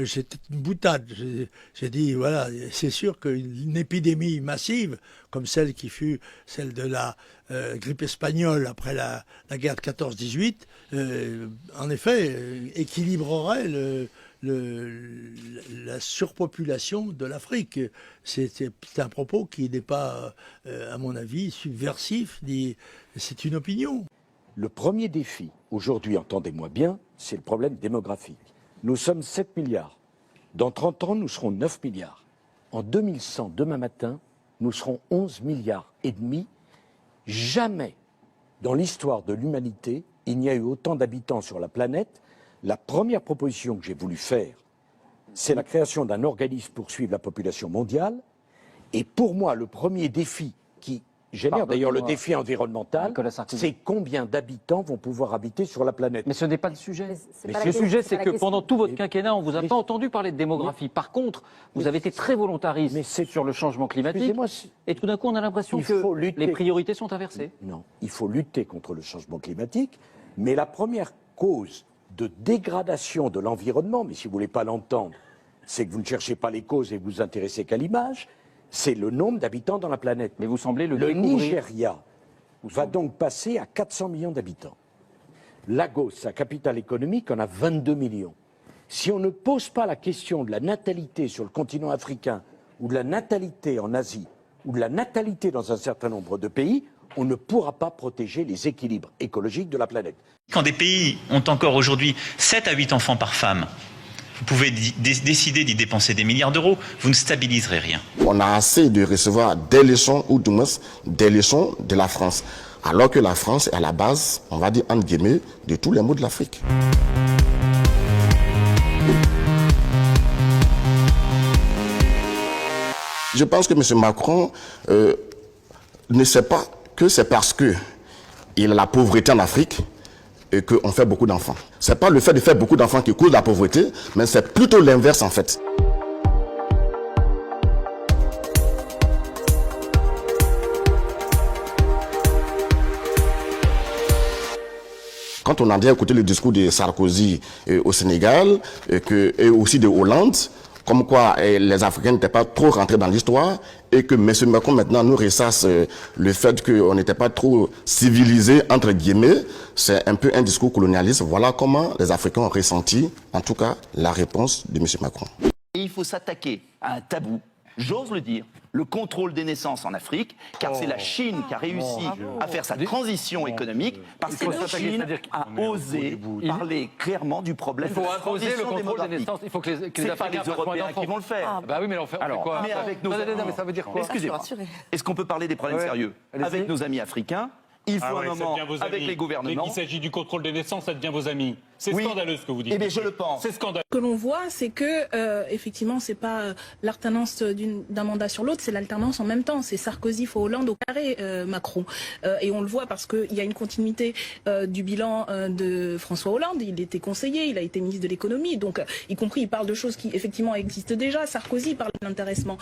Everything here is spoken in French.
c'était une boutade. J'ai dit, voilà, c'est sûr qu'une épidémie massive, comme celle qui fut celle de la grippe espagnole après la guerre de 14-18, en effet, équilibrerait la surpopulation de l'Afrique. C'est un propos qui n'est pas, à mon avis, subversif, c'est une opinion. Le premier défi, aujourd'hui, entendez-moi bien, c'est le problème démographique. Nous sommes 7 milliards. Dans 30 ans, nous serons 9 milliards. En 2100, demain matin, nous serons 11 milliards et demi. Jamais, dans l'histoire de l'humanité, il n'y a eu autant d'habitants sur la planète. La première proposition que j'ai voulu faire, c'est la création d'un organisme pour suivre la population mondiale. Et pour moi, le premier défi qui génère d'ailleurs le défi environnemental, c'est combien d'habitants vont pouvoir habiter sur la planète. Mais ce n'est pas le sujet. Le sujet, c'est que pendant tout votre quinquennat, on ne vous a pas entendu parler de démographie. Par contre, vous avez été très volontariste sur le changement climatique. Et tout d'un coup, on a l'impression que les priorités sont inversées. Non, il faut lutter contre le changement climatique. Mais la première cause de dégradation de l'environnement, mais si vous ne voulez pas l'entendre, c'est que vous ne cherchez pas les causes et vous vous intéressez qu'à l'image, c'est le nombre d'habitants dans la planète. Mais vous semblez le Nigeria va donc passer à 400 millions d'habitants. Lagos, sa capitale économique, en a 22 millions. Si on ne pose pas la question de la natalité sur le continent africain, ou de la natalité en Asie, ou de la natalité dans un certain nombre de pays, on ne pourra pas protéger les équilibres écologiques de la planète. Quand des pays ont encore aujourd'hui 7 à 8 enfants par femme, vous pouvez décider d'y dépenser des milliards d'euros, vous ne stabiliserez rien. On a assez de recevoir des leçons, ou du moins des leçons de la France. Alors que la France est à la base, on va dire entre guillemets, de tous les maux de l'Afrique. Je pense que M. Macron ne sait pas que c'est parce qu'il a la pauvreté en Afrique et qu'on fait beaucoup d'enfants. Ce n'est pas le fait de faire beaucoup d'enfants qui cause la pauvreté, mais c'est plutôt l'inverse en fait. Quand on a bien écouté le discours de Sarkozy au Sénégal et aussi de Hollande, comme quoi les Africains n'étaient pas trop rentrés dans l'histoire et que M. Macron maintenant nous ressasse le fait qu'on n'était pas trop civilisés, entre guillemets, c'est un peu un discours colonialiste. Voilà comment les Africains ont ressenti, en tout cas, la réponse de M. Macron. Et il faut s'attaquer à un tabou, j'ose le dire, le contrôle des naissances en Afrique, car c'est la Chine qui a réussi à faire sa transition économique, parce que la Chine a osé parler clairement du problème de la transition démographique. Il faut que les c'est pas les Européens qui vont le faire. Bah oui, mais on fait quoi? Mais avec nos mais ça veut dire quoi? Excusez-moi. Est-ce qu'on peut parler des problèmes sérieux avec nos amis africains? Il faut un moment avec les gouvernements. Dès qu'il s'agit du contrôle des naissances, ça devient vos amis. C'est scandaleux ce que vous dites. Eh bien, je le pense. C'est scandaleux. Ce que l'on voit, c'est que effectivement, c'est pas l'alternance d'un mandat sur l'autre, c'est l'alternance en même temps. C'est Sarkozy, Hollande au carré, Macron. Et on le voit parce qu'il y a une continuité du bilan de François Hollande. Il était conseiller, il a été ministre de l'économie, donc y compris il parle de choses qui effectivement existent déjà. Sarkozy parle de l'intéressement.